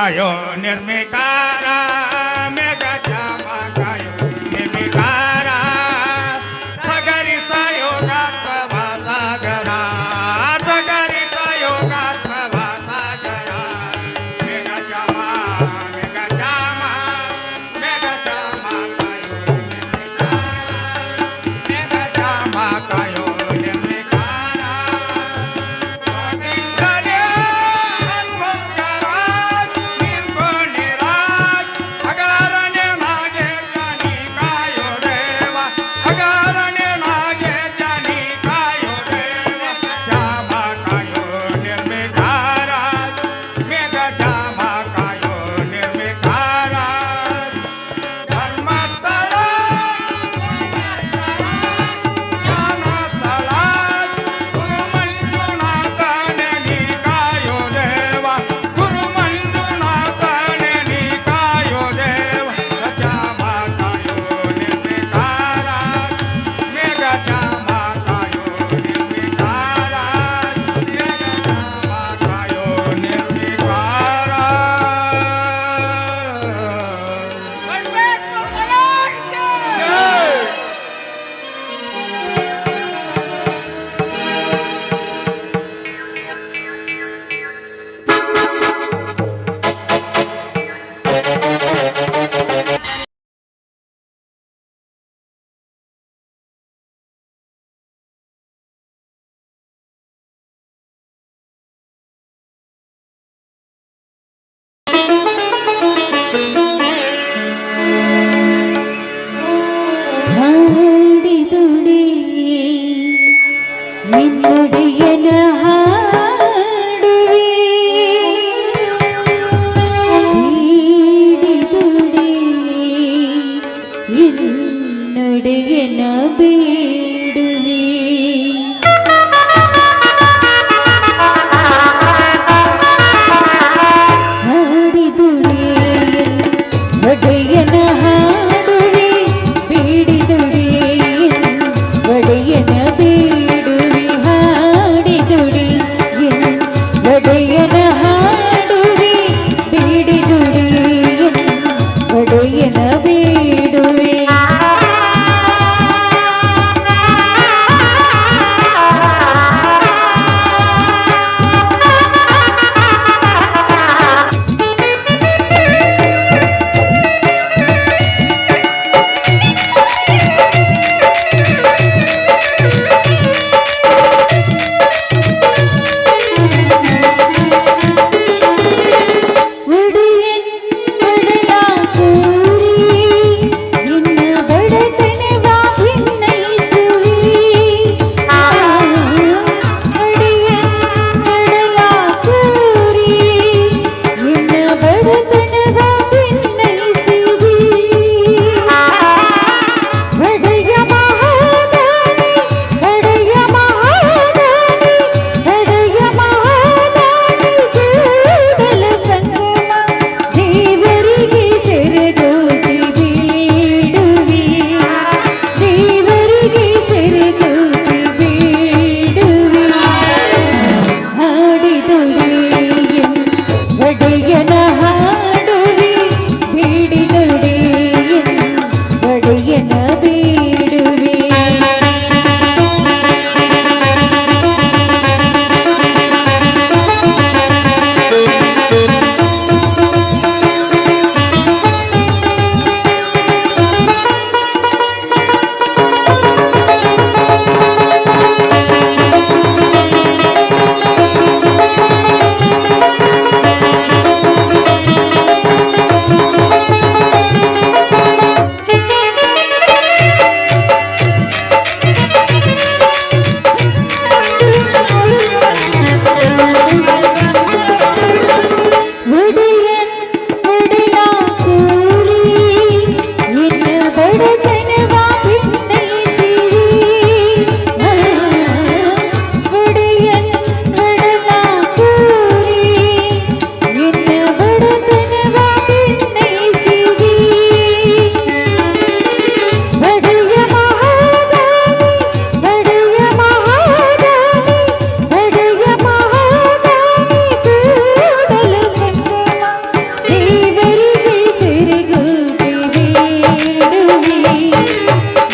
ಕಾಯೋ ನಿರ್ಮಿಕಾರ ಮೇಘ ಚಾಮ ಕಾಯೋ ನಿರ್ಮಿಕಾರ ಸಗರಿತ ಯೋಗಾತ್ಮ ಸಾಗರ ಸಗರಿತ ಯೋಗಾತ್ಮ ಸಾಗರ ಮೇಘ ಚಾಮ ಮೇಘ ಚಾಮ ಮೇಘ ಚಾಮ ಕಾಯೋ ನಿರ್ಮಿಕಾರ ಮೇಘ ಚಾಮ ಕಾಯೋ ನಿರ್ಮಿಕಾರ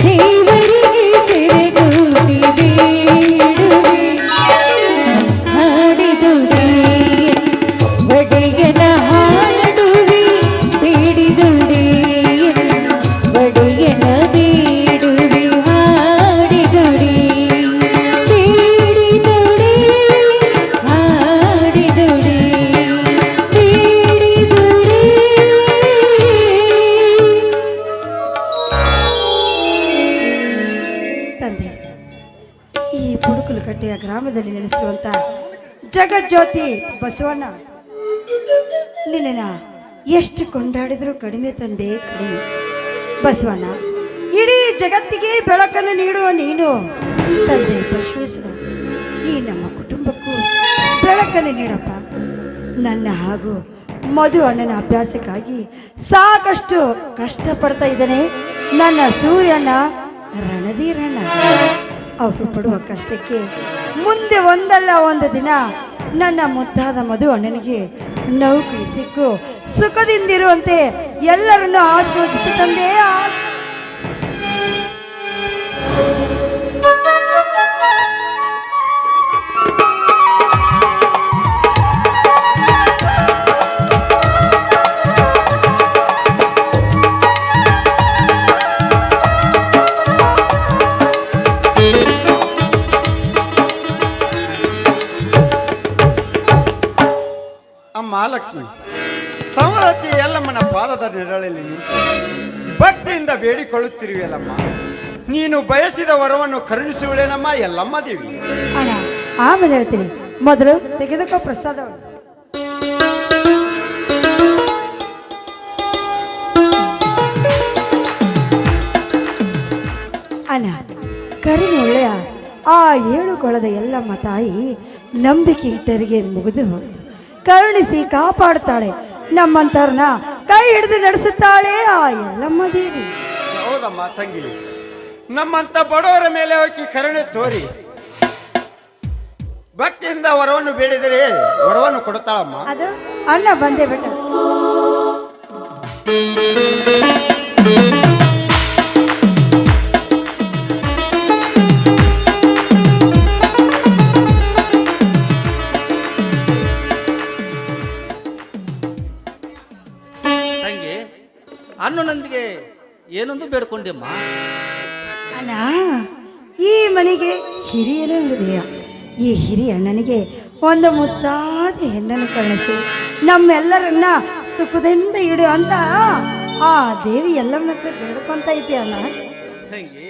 ದೇವರಿಗೆ ಸೆರೆಗೂಡಿ ಬೇಡುವೆ ಹಾಡಿದುಡೆ ಒಡೆಯನ ಹಾಡುವೆ ಬೇಡಿದುಡೆ ಒಡೆಯನ ಬೇಡುವೆ ಹಾಡಿದುಡೆ ಬೇಡಿದುಡೆ ಹಾಡಿದುಡೆ ಬೇಡಿದುಡೆ. ತಂದೆ, ಈ ಬುಡುಕಲುಕಟ್ಟೆಯ ಗ್ರಾಮದಲ್ಲಿ ನೆಲೆಸಿರುವಂತ ಜಗಜ್ಯೋತಿ ಬಸವಣ್ಣ ನಿನ್ನ ಎಷ್ಟು ಕೊಂಡಾಡಿದ್ರು ಕಡಿಮೆ ತಂದೆ, ಕಡಿಮೆ. ಬಸವಣ್ಣ, ಇಡೀ ಜಗತ್ತಿಗೆ ಬೆಳಕನ್ನು ನೀಡುವ ನೀನು ತಂದೆ ಬಸವೇಶ್ವರ, ಈ ನಮ್ಮ ಕುಟುಂಬಕ್ಕೂ ಬೆಳಕನ್ನು ನೀಡಪ್ಪ. ನನ್ನ ಹಾಗೂ ಮಧು ಅಣ್ಣನ ಅಭ್ಯಾಸಕ್ಕಾಗಿ ಸಾಕಷ್ಟು ಕಷ್ಟಪಡ್ತಾ ಇದ್ದಾನೆ ನನ್ನ ಸೂರ್ಯಣ್ಣ ರಣಧೀರಣ್ಣ. ಅವರು ಪಡುವ ಕಷ್ಟಕ್ಕೆ ಮುಂದೆ ಒಂದಲ್ಲ ಒಂದು ದಿನ ನನ್ನ ಮುದ್ದಾದ ಮಧು ಅಣ್ಣನಿಗೆ ನೌಕರಿ ಸಿಕ್ಕು ಸುಖದಿಂದಿರುವಂತೆ ಎಲ್ಲರನ್ನು ಆಶೀರ್ವದಿಸು ತಂದೆ. ಅಮ್ಮ ಲಕ್ಷ್ಮಿ, ಸಮರತಿ ಎಲ್ಲಮ್ಮನ ಪಾದದ ನೆರಳಲ್ಲಿ ನಿಂತು ಭಕ್ತಿಯಿಂದ ಬೇಡಿಕೊಳ್ಳುತ್ತಿರುವೆಯಲ್ಲಮ್ಮ. ನೀನು ಬಯಸಿದ ವರವನ್ನು ಕರುಣಿಸುವಳೇನಮ್ಮ ಎಲ್ಲಮ್ಮ ದೇವಿ. ಅಣ್ಣ, ಆಮೇಲೆ ಹೇಳ್ತೀನಿ, ಮೊದಲು ತೆಗೆದುಕೋ ಪ್ರಸಾದವನ್ನು. ಅಣ್ಣ, ಕರುಣೆ ಒಳ್ಳೆಯ ಆ 7 ಕೊಳದ ಎಲ್ಲಮ್ಮ ತಾಯಿ ನಂಬಿಕೆ ಇಟ್ಟರಿಗೆ ಮುಗಿದು ಹೋಯಿತು. ಕರುಣಿಸಿ ಕಾಪಾಡುತ್ತಾಳೆ, ನಮ್ಮಂತವ್ರನ್ನ ಕೈ ಹಿಡಿದು ನಡೆಸುತ್ತಾಳೆ ಆ ಎಲ್ಲಮ್ಮ ದೇವಿ. ಹೌದಮ್ಮ ತಂಗಿ, ನಮ್ಮಂತ ಬಡವರ ಮೇಲೆ ಹೋಗಿ ಕರುಣೆ ತೋರಿ ಭಕ್ತಿಯಿಂದ ವರವನ್ನು ಬೇಡಿದರೆ ವರವನ್ನು ಕೊಡುತ್ತಾಳಮ್ಮ. ಅದು ಅಣ್ಣ ಬಂದೇ ಬಿಟ್ಟ. ತಂಗಿ, ಅನ್ನನೊಂದಿಗೆ ಏನೊಂದು ಬೇಡ್ಕೊಂಡೆಮ್ಮ. ಅಣ್ಣ, ಈ ಮನೆಗೆ ಹಿರಿಯರ ಹೃದಯ, ಈ ಹಿರಿಯ ಅಣ್ಣನಿಗೆ ಒಂದು ಮುದ್ದಾದ ಹೆಣ್ಣನ್ನು ಕರುಣಿಸಿ ನಮ್ಮೆಲ್ಲರನ್ನ ಸುಖದಿಂದ ಇಡು ಅಂತ ಆ ದೇವಿ ಎಲ್ಲರನ್ನ ಹತ್ರ ಬೇಡ್ಕೊಂತ ಐತಿ ಅಣ್ಣ. ತಂಗಿ,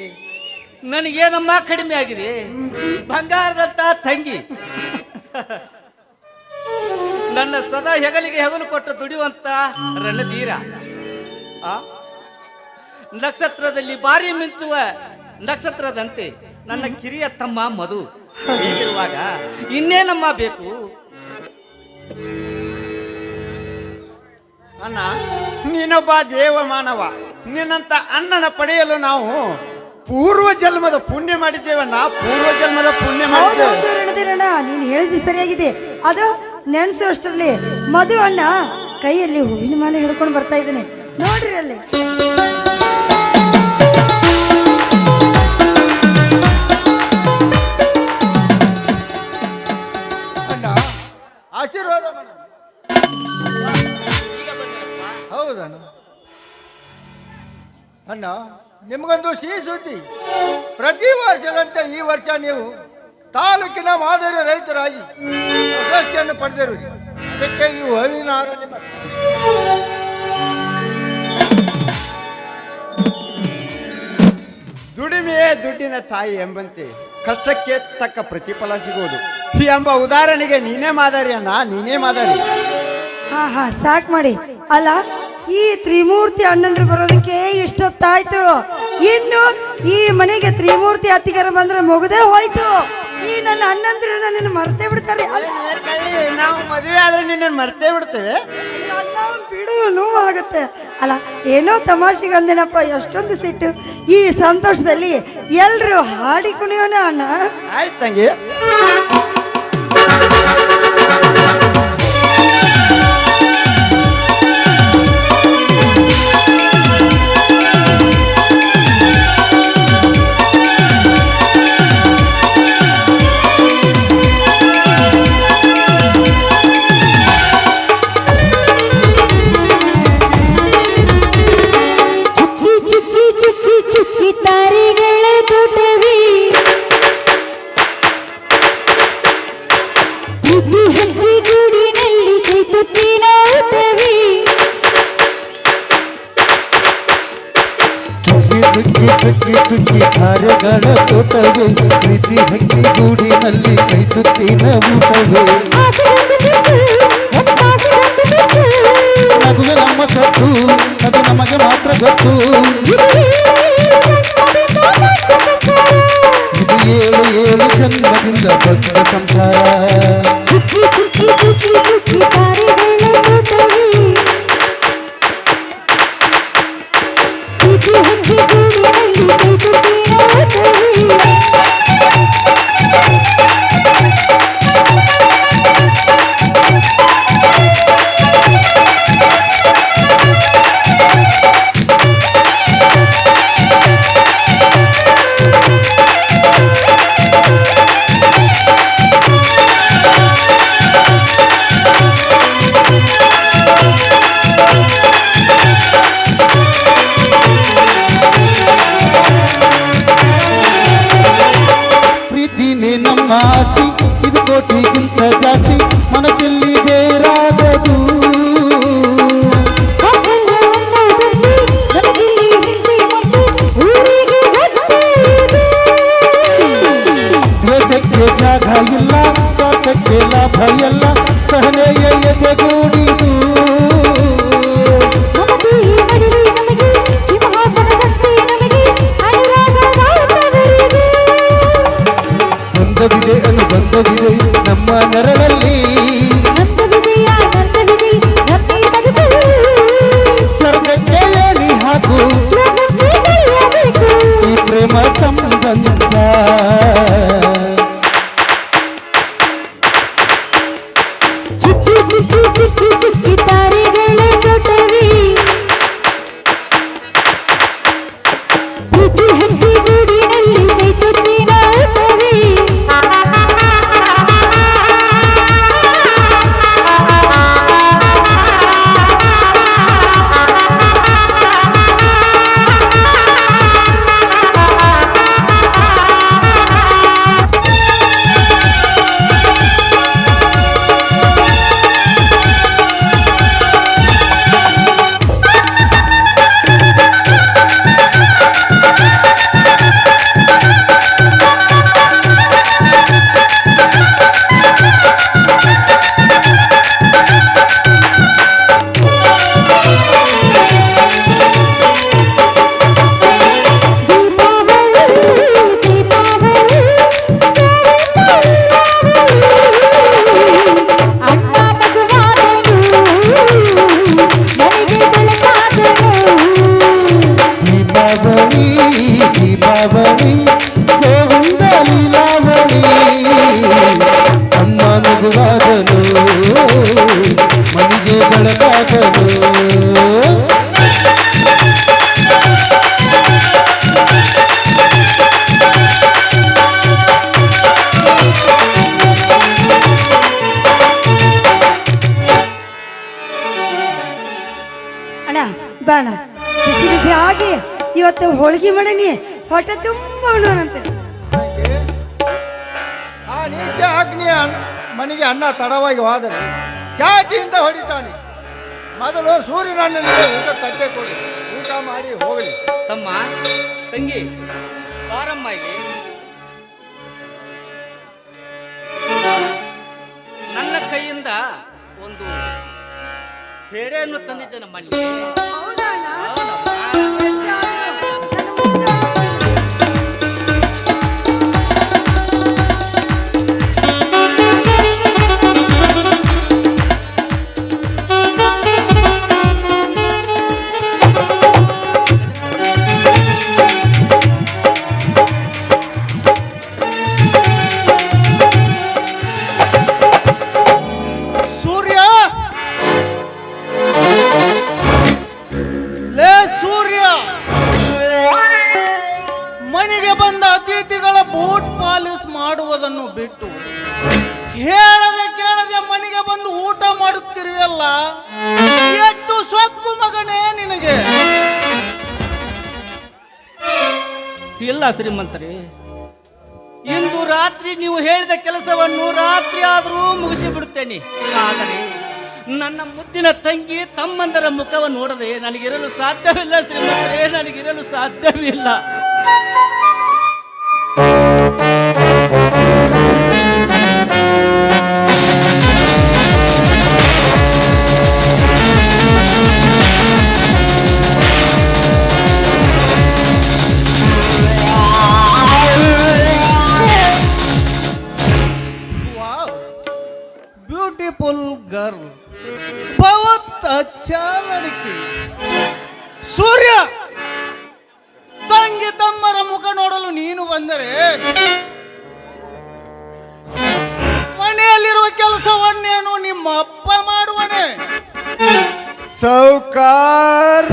ನನಗೇನಮ್ಮ ಕಡಿಮೆ ಆಗಿದೆ? ಬಂಗಾರದಂತ ತಂಗಿ, ನನ್ನ ಸದಾ ಹೆಗಲಿಗೆ ಹೆಗಲು ಕೊಟ್ಟು ದುಡಿಯುವಂತ ರಣಧೀರ, ನಕ್ಷತ್ರದಲ್ಲಿ ಬಾರಿ ಮಿಂಚುವ ನಕ್ಷತ್ರದಂತೆ ನನ್ನ ಕಿರಿಯ ತಮ್ಮ ಮಧು ಹೀಗಿರುವಾಗ ಇನ್ನೇನಮ್ಮ ಬೇಕು? ಅಣ್ಣ, ನೀನೊಬ್ಬ ದೇವ ಮಾನವ. ನಿನ್ನಂತ ಅಣ್ಣನ ಪಡೆಯಲು ನಾವು ಪೂರ್ವ ಜನ್ಮದ ಪುಣ್ಯ ಮಾಡಿದ್ದೇವಣ್ಣ, ಪೂರ್ವ ಜನ್ಮದ ಪುಣ್ಯ ಮಾಡಿದ್ದೇವೆ. ಹೌದು ರಣಧೀರಣ್ಣ, ನೀನು ಹೇಳಿದ್ದು ಸರಿಯಾಗಿದೆ. ಅದು ನೆನೆಸುವಷ್ಟರಲ್ಲಿ ಮಧು ಅಣ್ಣ ಕೈಯಲ್ಲಿ ಹೂವಿನ ಮಾಲೆ ಹಿಡ್ಕೊಂಡು ಬರ್ತಾ ಇದ್ದಾನೆ, ನೋಡ್ರಿ ಅಲ್ಲಿ. ಆಶೀರ್ವಾದ ಹೌದಣ್ಣ. ಅಣ್ಣ, ನಿಮಗೊಂದು ಸಿಹಿ ಸುದ್ದಿ. ಪ್ರತಿ ವರ್ಷದಂತೆ ಈ ವರ್ಷ ನೀವು ತಾಲೂಕಿನ ಮಾದರಿ ರೈತರಾಗಿ ಪ್ರಶಸ್ತಿಯನ್ನು ಪಡೆದಿರುವುದು. ಅದಕ್ಕೆ ಈ ಹೂವಿನ ಹಾರ ನಿಮ್ಮ ದುಡಿಮೆಯೇ ದುಡ್ಡಿನ ತಾಯಿ ಎಂಬಂತೆ ಕಷ್ಟಕ್ಕೆ ತಕ್ಕ ಪ್ರತಿಫಲ ಸಿಗುವುದು ಎಂಬ ಉದಾಹರಣೆಗೆ ನೀನೇ ಮಾದರಿ ಅಣ್ಣ, ನೀನೇ ಮಾದರಿ. ಹಾ ಸಾಕ್ ಮಾಡಿ. ಅಲ್ಲ, ಈ ತ್ರಿಮೂರ್ತಿ ಅಣ್ಣಂದ್ರು ಬರೋದಕ್ಕೆ ಇಷ್ಟೊತ್ತಾಯ್ತು. ಇನ್ನು ಈ ಮನೆಗೆ ತ್ರಿಮೂರ್ತಿ ಅತ್ತಿಗರ ಬಂದ್ರೆ ಮುಗದೇ ಹೋಯ್ತು. ಈ ನನ್ನ ಅಣ್ಣಂದ್ರು ನನ್ನನ್ನು ಮರ್ತೇ ಬಿಡ್ತಾರೆ. ನಾವು ಮದುವೆ ಆದ್ರೆ ನಿನ್ನ ಮರ್ತೇ ಬಿಡ್ತೇವೆ. ಬಿಡು, ನೋವಾಗುತ್ತೆ. ಅಲ್ಲ, ಏನೋ ತಮಾಷೆಗೆ ಅಂದೇನಪ್ಪ, ಎಷ್ಟೊಂದು ಸಿಟ್ಟು. ಈ ಸಂತೋಷದಲ್ಲಿ ಎಲ್ರು ಹಾಡಿ ಕುಣಿಯೋಣ ಅಣ್ಣ. ಆಯ್ತು ತಂಗಿ. ಚುಕ್ಕಿ ಚುಕ್ಕಿ ತಾರೆಗಳ ತೋಟವೇ ಪ್ರೀತಿ ಹಕ್ಕಿ ಗೂಡಿನಲ್ಲಿ ಕೈತುತ್ತಿನ ಊಟವೇ ನಗುವೆ ನಮ್ಮ ಸತ್ತು ಅದು ನಮಗೆ ಮಾತ್ರ ಗೊತ್ತು ಇದು ಏಳು ಏಳು ಜನ್ಮದಿಂದ ಬಂದ ಸಂಸಾರ ಪ್ರೀತಿನೇ ನಮ್ಮ ಆಸ್ತಿ ಇದು ಕೋಟಿಗಿಂತ ಜಾಸ್ತಿ ಮನಸ್ಸಲ್ಲಿ ಬೇರಾಗದು ದ್ವೇಷಕ್ಕೆ ಜಾಗ ಇಲ್ಲ ಸ್ವಾರ್ಥಕ್ಕೆ ಲಾಭ ಎಲ್ಲ ಸಹನೆಯ ಎದೆಗೂಡಿದು ಬಂಧವಿದೆ ಅನುಬಂಧವಿದೆ ನಮ್ಮ ನೆರಳಲ್ಲಿ ಸ್ವರ್ಗಕ್ಕೆ ಏಣಿ ಹಾಕು ಈ ಪ್ರೇಮ ಸಂಬಂಧ ದೀಪಾವಳಿ ಗೋವಿಂದ ಲೀಲಾವಳಿ ಅಮ್ಮ ಮಗುವಾದನು ಮನೆಗೆ ಬೆಳಕಾದನು ಅಣ್ಣ ಬಾಣ ಬಿಸಿ ಬಿಸಿ ಆಗಿ ಇವತ್ತು ಹೋಳಿಗೆ ಮಾಡೀನಿ ಹೊಟ್ಟೆ ತುಂಬ ಉಣ್ಣೋಣಂತೆ ಆ ನೀಚ ಅಗ್ನಿಯ ಮನೆಗೆ ಅನ್ನ ತಡವಾಗಿ ಹೋದರೆ ಚಾಟಿಯಿಂದ ಹೊಡಿತಾನೆ. ಮೊದಲು ಸೂರ್ಯನಣ್ಣನಿಗೆ ಊಟ ತಟ್ಟೆ ಕೊಡಿ, ಊಟ ಮಾಡಿ ಹೋಗಲಿ. ತಮ್ಮ ತಂಗಿ ಬಾರಮ್ಮ ಇಲ್ಲಿ. ನನ್ನ ಕೈಯಿಂದ ಒಂದು ಪೇಡೆಯನ್ನು ತಂದಿದ್ದೆ ನಮ್ಮ ಮನೆಗೆ. ಹೌದಾ ಅಣ್ಣ? ಹೌದಮ್ಮ. ಮಾಡುವುದನ್ನು ಬಿಟ್ಟು ಹೇಳದೆ ಕೇಳದೆ ಮನೆಗೆ ಬಂದು ಊಟ ಮಾಡುತ್ತಿರುವೆಲ್ಲ, ಎಷ್ಟು ಸೊಕ್ಕು ಮಗನೇ ನಿನಗೆ. ಇಲ್ಲ ಶ್ರೀಮಂತರೇ, ಇಂದು ರಾತ್ರಿ ನೀವು ಹೇಳಿದ ಕೆಲಸವನ್ನು ರಾತ್ರಿ ಆದರೂ ಮುಗಿಸಿ ಬಿಡುತ್ತೇನೆ. ಆದರೆ ನನ್ನ ಮುದ್ದಿನ ತಂಗಿ ತಮ್ಮಂದರ ಮುಖವನ್ನು ನೋಡದೆ ನನಗಿರಲು ಸಾಧ್ಯವಿಲ್ಲ ಶ್ರೀಮಂತರೇ, ನನಗಿರಲು ಸಾಧ್ಯವಿಲ್ಲ. ಬ್ಯೂಟಿಫುಲ್ ಗರ್ಲ್, बहुत अच्छा लड़की. ಸೂರ್ಯ, ತಂಗಿ ತಮ್ಮರ ಮುಖ ನೋಡಲು ನೀನು ಬಂದರೆ ಮನೆಯಲ್ಲಿರುವ ಕೆಲಸವನ್ನೇನು ನಿಮ್ಮ ಅಪ್ಪ ಮಾಡುವನೆ? ಸೌಕಾರ್,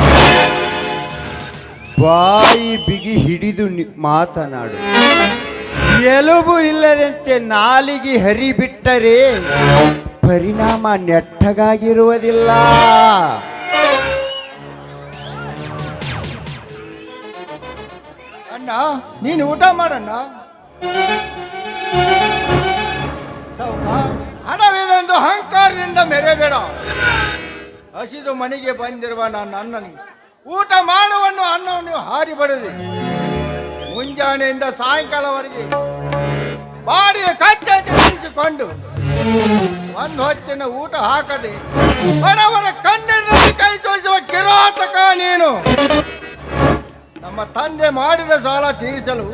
ಬಾಯಿ ಬಿಗಿ ಹಿಡಿದು ಮಾತನಾಡು. ಎಲುಬು ಇಲ್ಲದಂತೆ ನಾಲಿಗೆ ಹರಿಬಿಟ್ಟರೆ ಪರಿಣಾಮ ನೆಟ್ಟಗಾಗಿರುವುದಿಲ್ಲ. ಅಣ್ಣ, ನೀನು ಊಟ ಮಾಡಣ್ಣ. ಸೌಕಾರ್, ಹಣವಿದೆಂದು ಅಹಂಕಾರದಿಂದ ಮೆರೆಬೇಡ. ಹಸಿದು ಮನೆಗೆ ಬಂದಿರುವ ನನ್ನ ಅಣ್ಣನಿಗೆ ಊಟ ಮಾಡುವನ್ನು ಅನ್ನವನ್ನು ಹಾರಿ ಬಡದೆ ಮುಂಜಾನೆಯಿಂದ ಸಾಯಂಕಾಲವರೆಗೆ ಬಾಡಿಯ ಕಚ್ಚೆ ತಿಳಿಸಿಕೊಂಡು ಒಂದು ಹೊತ್ತಿನ ಊಟ ಹಾಕದೆ ಬಡವರ ಕಣ್ಣಿನಲ್ಲಿ ಕೈ ತೋರಿಸುವ ಕಿರಾತಕ ನೀನು. ನಮ್ಮ ತಂದೆ ಮಾಡಿದ ಸಾಲ ತೀರಿಸಲು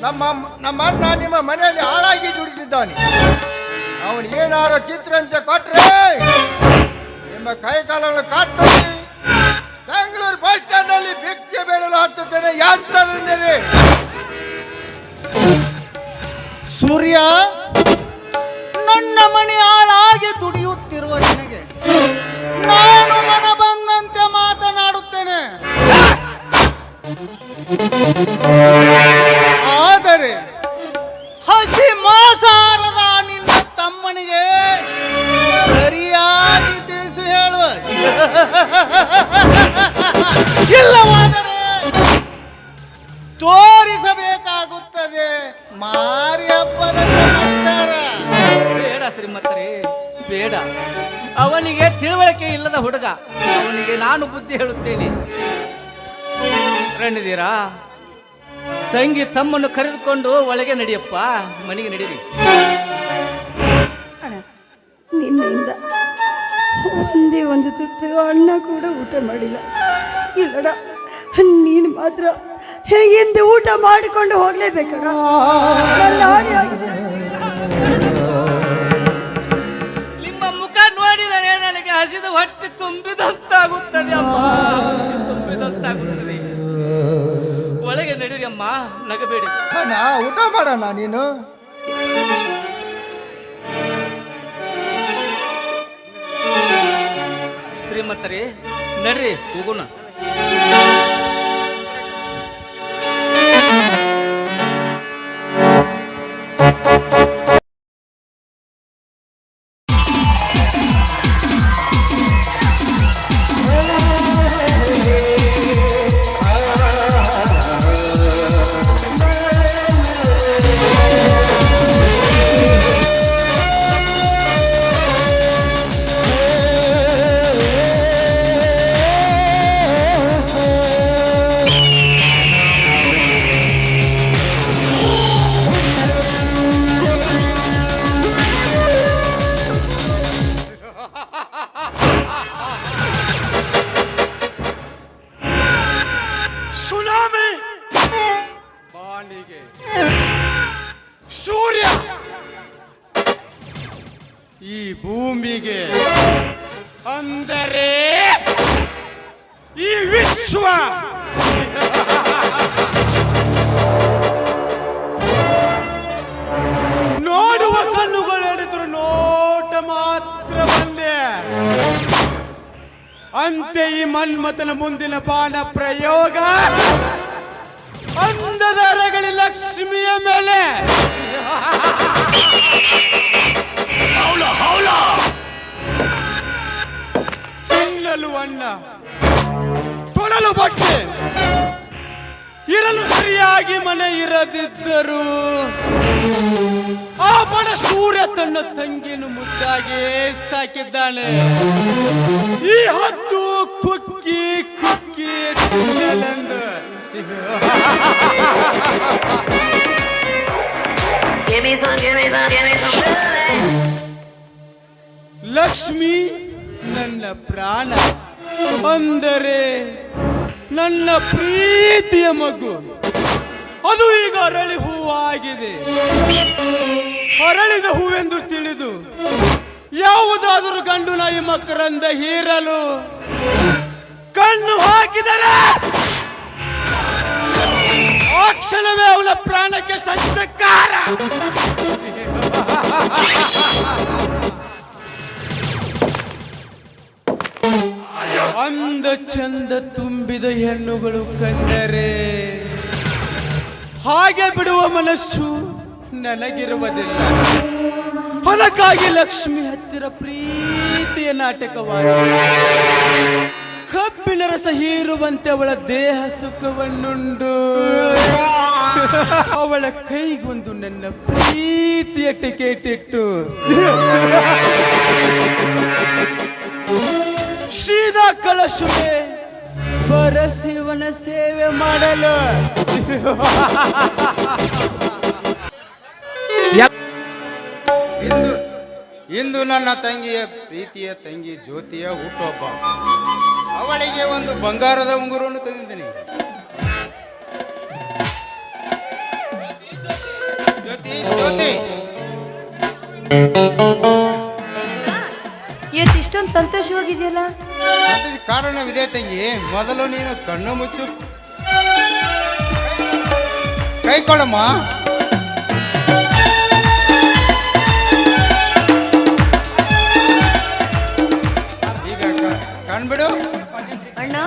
ನಮ್ಮ ಅಣ್ಣ ನಿಮ್ಮ ಮನೆಯಲ್ಲಿ ಹಾಳಾಗಿ ದುಡಿದಿದ್ದಾನೆ. ಅವನು ಏನಾರು ಚಿತ್ರಾಂಶ ಕೊಟ್ರೆ ನಿಮ್ಮ ಕೈಕಾಲನ್ನು ಕತ್ತರಿಸಿ ಬೆಂಗಳೂರು ಬಸ್ ಸ್ಟ್ಯಾಂಡ್ ನಲ್ಲಿ ಭಿಕ್ಷೆ ಬೇಡಲು ಹತ್ತುತ್ತೇನೆ. ಯಾತ್ರೆ ಸೂರ್ಯ, ನನ್ನ ಮನೆ ಹಾಳಾಗಿ ದುಡಿಯುತ್ತಿರುವ ನಿನಗೆ ನಾನು ಮನ ಬಂದಂತೆ ಮಾತನಾಡುತ್ತೇನೆ. ಆದರೆ ಹಸಿ ಮಾಂಸಾಹಾರದ ನಿನ್ನ ತಮ್ಮನಿಗೆ ಸರಿಯಾಗಿ ತಿಳಿಸಿ ಹೇಳುವ, ಇಲ್ಲವಾದರೆ ತೋರಿಸಬೇಕಾಗುತ್ತದೆ ಮಾರಿ ಹಬ್ಬದ ಚಮತ್ಕಾರ. ಬೇಡ ಶ್ರೀಮಂತರೇ, ಬೇಡ. ಅವನಿಗೆ ತಿಳುವಳಿಕೆ ಇಲ್ಲದ ಹುಡುಗ, ಅವನಿಗೆ ನಾನು ಬುದ್ಧಿ ಹೇಳುತ್ತೇನೆ. ರಣದೀರಾ, ತಂಗಿ ತಮ್ಮನ್ನು ಕರೆದುಕೊಂಡು ಒಳಗೆ ನಡಿಯಪ್ಪ, ಮನೆಗೆ ನಡೀರಿ. ಅಣ್ಣ, ನಿನ್ನೆಯಿಂದ ಒಂದೇ ಒಂದು ತುತ್ತು ಅಣ್ಣ ಕೂಡ ಊಟ ಮಾಡಿಲ್ಲ. ಇಲ್ಲಡ, ನೀನು ಮಾತ್ರ ಹೇಗೆಂದು ಊಟ ಮಾಡಿಕೊಂಡು ಹೋಗ್ಲೇಬೇಕಡ. ನನ್ನ ಹಾನಿ ಆಗಿದೆ. ನಿಮ್ಮ ಮುಖ ನೋಡಿದರೆ ನನಗೆ ಹಸಿದು ಹೊಟ್ಟೆ ತುಂಬಿದಂತಾಗುತ್ತದೆ ಅಮ್ಮ, ತುಂಬಿದಂತಾಗುತ್ತದೆ. ಒಳಗೆ ನಡೀರಿ ಅಮ್ಮ, ನಗಬೇಡಿ. ಅಣ್ಣ, ಊಟ ಮಾಡೋಣ ನೀನು. ಶ್ರೀಮಂತರೇ, ನಡ್ರಿ ಹೋಗೋಣ. ಸೂರ್ಯ, ಈ ಭೂಮಿಗೆ ಅಂದರೆ ಈ ವಿಶ್ವ ನೋಡುವ ಕಣ್ಣುಗಳು ಹಿಡಿದ್ರು ನೋಟ ಮಾತ್ರ ಒಂದೇ. ಅಂತೆ ಈ ಮನ್ಮಥನ ಮುಂದಿನ ಬಾಣ ಪ್ರಯೋಗ ಅಂದದ ಅರಗಳಿ ಲಕ್ಷ್ಮಿಯ ಮೇಲೆ. ತಿನ್ನಲು ಅನ್ನ, ತೊಡಲು ಬಟ್ಟೆ, ಇರಲು ಸರಿಯಾಗಿ ಮನೆ ಇರದಿದ್ದರು ಆ ಬಡ ಸೂರ್ಯ ತನ್ನ ತಂಗಿಯನ್ನು ಮುದ್ದಾಗಿ ಸಾಕಿದ್ದಾನೆ. ಈ ಹದ್ದು ಕುಕ್ಕಿ ಕುಕ್ಕಿ ತಿನ್ನಲೆಂದು. ಲಕ್ಷ್ಮಿ ನನ್ನ ಪ್ರಾಣ, ಅಂದರೆ ನನ್ನ ಪ್ರೀತಿಯ ಮಗು, ಅದು ಈಗ ಅರಳಿ ಹೂವಾಗಿದೆ. ಅರಳಿದ ಹೂವೆಂದು ತಿಳಿದು ಯಾವುದಾದರೂ ಗಂಡು ನಾಯಿ ಮಕರಂದ ಹೀರಲು ಕಣ್ಣು ಹಾಕಿದರೆ ಆ ಕ್ಷಣವೇ ಅವಳ ಪ್ರಾಣಕ್ಕೆ ಸಂಚಕಾರ. ಅಂದ ಚಂದ ತುಂಬಿದ ಹೆಣ್ಣುಗಳು ಕಂಡರೆ ಹಾಗೆ ಬಿಡುವ ಮನಸ್ಸು ನನಗಿರುವುದಿಲ್ಲ. ಅದಕ್ಕಾಗಿ ಲಕ್ಷ್ಮಿ ಹತ್ತಿರ ಪ್ರೀತಿಯ ನಾಟಕವಾಗಿ ಕಬ್ಬಿನ ರಸ ಹೀರುವಂತೆ ಅವಳ ದೇಹ ಸುಖವನ್ನುಂಡು ಅವಳ ಕೈಗೊಂದು ನನ್ನ ಪ್ರೀತಿಯ ಟಿಕೆಟ್ ಇಟ್ಟು ಸೀದಾ ಕಳಶುವೆ ಪರಶಿವನ ಸೇವೆ ಮಾಡಲು. ಇಂದು ನನ್ನ ತಂಗಿಯ ಪ್ರೀತಿಯ ತಂಗಿ ಜ್ಯೋತಿಯ ಹುಟ್ಟುಹಬ್ಬ. ಅವಳಿಗೆ ಒಂದು ಬಂಗಾರದ ಉಂಗುರವನ್ನು ತಂದಿದ್ದೀನಿ. ಜ್ಯೋತಿ ಜ್ಯೋತಿ, ಇವತ್ತು ಇಷ್ಟೊಂದು ಸಂತೋಷವಾಗಿದೆಯಲ್ಲ? ಅದಕ್ಕೆ ಕಾರಣವಿದೆ ತಂಗಿ. ಮೊದಲು ನೀನು ಕಣ್ಣು ಮುಚ್ಚು, ಕೈ ಕೊಡಮ್ಮ. ಈಗ ಕಣ್ಬಿಡು. ಅಣ್ಣ,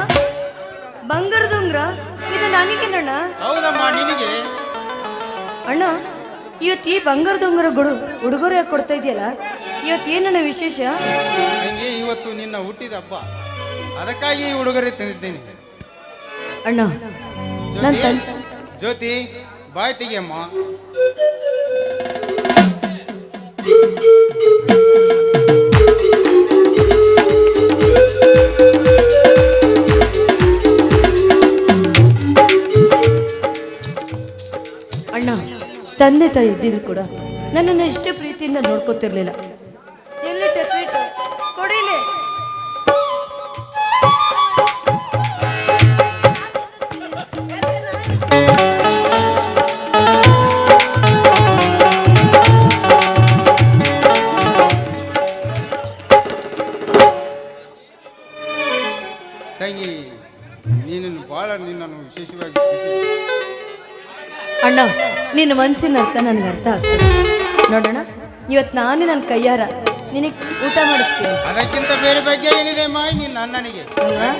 ಬಂಗಾರದ ಉಂಗ್ರ ಇದು ನನಗೇನಣ್ಣ? ಹೌದಮ್ಮ, ನಿನಗೆ. ಅಣ್ಣ, ಇವತ್ತು ಈ ಬಂಗಾರದ ಉಂಗುರಗಳು ಉಡುಗೊರೆ ಕೊಡ್ತಾ ಇದೆಯಲ್ಲ, ಇವತ್ತು ಏನಣ್ಣ ವಿಶೇಷ? ತಂಗಿ, ಇವತ್ತು ನಿನ್ನ ಹುಟ್ಟಿದ ಹಬ್ಬ, ಅದಕ್ಕಾಗಿ ಈ ಉಡುಗೊರೆ ತಂದಿದ್ದೇನೆ. ಅಣ್ಣ, ಜ್ಯೋತಿ ಬಾಯ್ ತೆಗಿಯಮ್ಮ. ಅಣ್ಣ, ತಂದೆ ತಾಯಿ ಇದ್ದಿದ್ರು ಕೂಡ ನನ್ನನ್ನು ಇಷ್ಟೇ ಪ್ರೀತಿಯಿಂದ ನೋಡ್ಕೋತಿರ್ಲಿಲ್ಲ. ಎಲ್ಲಿಟ್ಟೆ ಸ್ವೀಟ್ ಕೊಡಿಲೆ. ತಂಗಿ, ನೀನನ್ನು ಬಹಳ ನಿನ್ನನ್ನು ವಿಶೇಷವಾಗಿ ಅಣ್ಣ, ನಿನ್ನ ಮನಸ್ಸಿನ ಅರ್ಥ ನನಗೆ ಅರ್ಥ ಆಗ್ತದೆ. ನೋಡೋಣ, ಇವತ್ತು ನಾನೇ ನನ್ನ ಕೈಯಾರ ನಿನಗೆ ಊಟ ಮಾಡಿಸ್ತೀನಿ. ಅದಕ್ಕಿಂತ ಬೇರೆ ಬಗ್ಗೆ ಏನಿದೆ ಅಮ್ಮ ನಿನ್ನ ಅಣ್ಣನಿಗೆ? ಅಲ್ವಾ?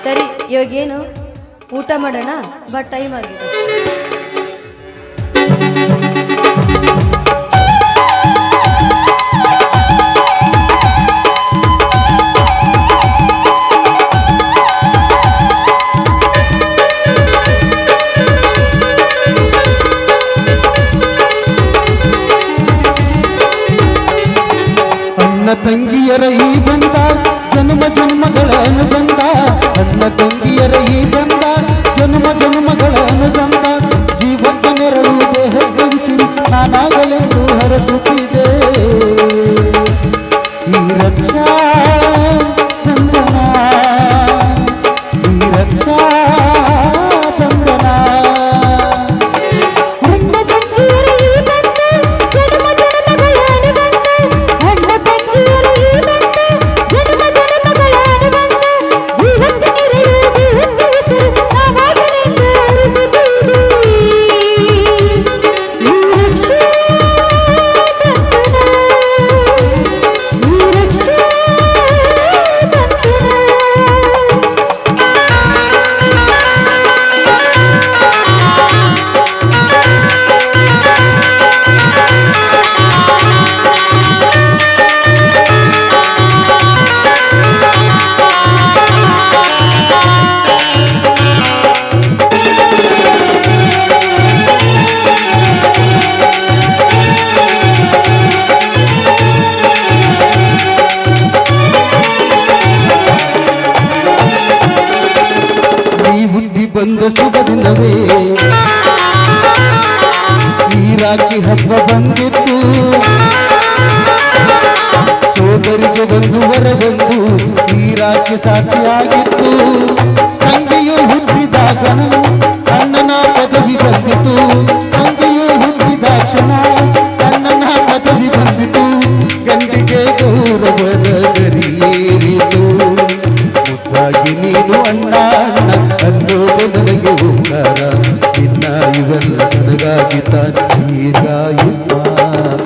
ಸರಿ, ಇವಾಗೇನು ಊಟ ಮಾಡೋಣ ಬಾ, ಟೈಮ್ ಆಗಿದೆ. ಅಣ್ಣ ತಂಗಿಯರ ಈ ಬಂದ ಜನ್ಮ ಜನ್ಮಗಳ ಅನುಬಂಧ. ಅಣ್ಣ ತಂಗಿಯರ ಈ ಬಂದ ಜನ್ಮ ಜನ್ಮಗಳ ಅನುಬಂಧ. ಜೀವಕ್ಕೆ ನೆರಳು ದೇಹಕ್ಕೆ ಉಸಿರು ನಾನಾಗಲೆಂದು ಹರಸುತ್ತಿದೆ ಈ ರಕ್ಷಾ ಬಂಧನ, ಈ ರಕ್ಷಾ ಬಂಧನ. ರಕ್ಷಾ ನೀರಾಕಿ ಹಬ್ಬ ಬಂದಿತ್ತು ಸೋದರಿಗೆ ಒಂದು ವರವೊಂದು ನೀರಾಕಿ ಸಾಕ್ಷಿಯಾಗಿತ್ತು ತಂಗಿಯು ಹುಟ್ಟಿದಾಗ ಅಣ್ಣನ ಪದವಿ ಬಂದಿತು ತಂಗಿಯು ಹುಟ್ಟಿದಾಕ್ಷಣ ಅಣ್ಣನ ಪದವಿ ಬಂದಿತು ಗಂಡಿಗೆ ಗೌರವದ ಗರಿಯೇರಿತು ಮುದ್ದಾಗಿ ನೀನು ಅಣ್ಣ ಅಣ್ಣ ಅನ್ನೋದು ನನಗೆ ಉತ್ತರ ಇನ್ನ ಇವೆಲ್ಲ ನನಗಾಗಿ ದೀರ್ಘಾಯುಷ್ಮಾನ್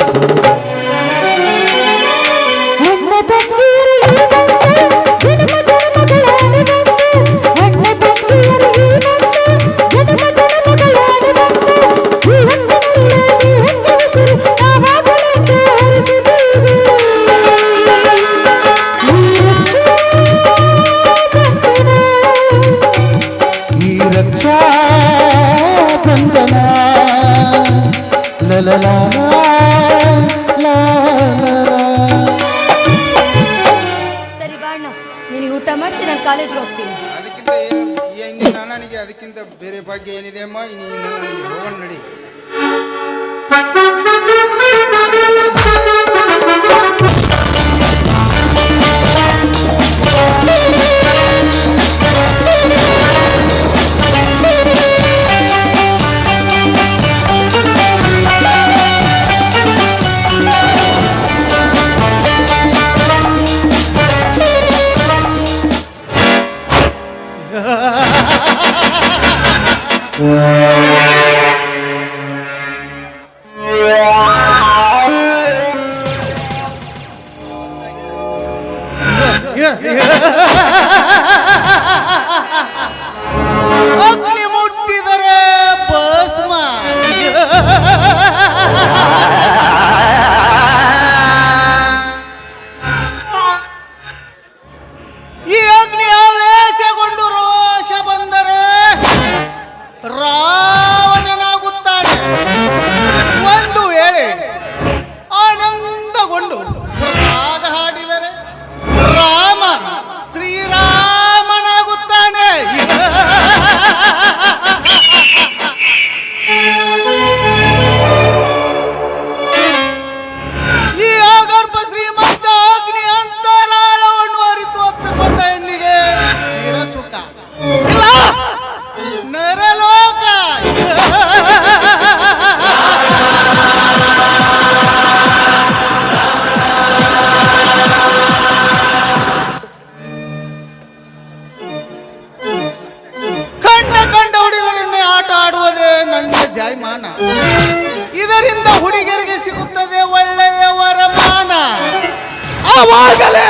ಈ ರಕ್ಷಾ ಬಂಧನ ಲಲಲಾ ಸರಿ ಬಾಣ್ಣ ನಿನಗೆ ಊಟ ಮಾಡಿಸಿ ನಾನು ಕಾಲೇಜ್ಗೆ ಹೋಗ್ತೀನಿ. ಅದಕ್ಕಿಂತ ಏನು ನನಗೆ ಅದಕ್ಕಿಂತ ಬೇರೆ ಭಾಗ್ಯ ಏನಿದೆ ಅಮ್ಮ ಇನ್ನು ನನಗೆ ಹೋಗೋಣ ನಡಿ. ಅಗ್ನಿ ಮುಟ್ಟಿದರೆ ಭಸ್ಮ. ಈ ಅಗ್ನಿ ಆವೇಶಗೊಂಡು ರೋಷ ಬಂದರೆ ರಾವಣನಾಗುತ್ತಾನೆ. ಒಂದು ವೇಳೆ ಆನಂದಗೊಂಡು ರಾಗ ಹಾಡಿದರೆ ರಾಮ ಶ್ರೀರಾಮನಾಗುತ್ತಾನೆ. ಈ ಆಗರ್ಭ ಶ್ರೀಮಂತ ಅಗ್ನಿ ಅಂತರಾಳವನ್ನು ಅರಿತು ಒಪ್ಪಿಕೊಂಡ ಹೆಣ್ಣಿಗೆ ಚಿರಸುಖ ಇಲ್ಲ ನರಲೋಕ. ಕಂಡ ಹುಡುಗರನ್ನೇ ಆಟ ಆಡುವುದೇ ನನ್ನ ಜಾಯಮಾನ. ಇದರಿಂದ ಹುಡುಗರಿಗೆ ಸಿಗುತ್ತದೆ ಒಳ್ಳೆಯ ವರಮಾನ. ಆವಾಗಲೇ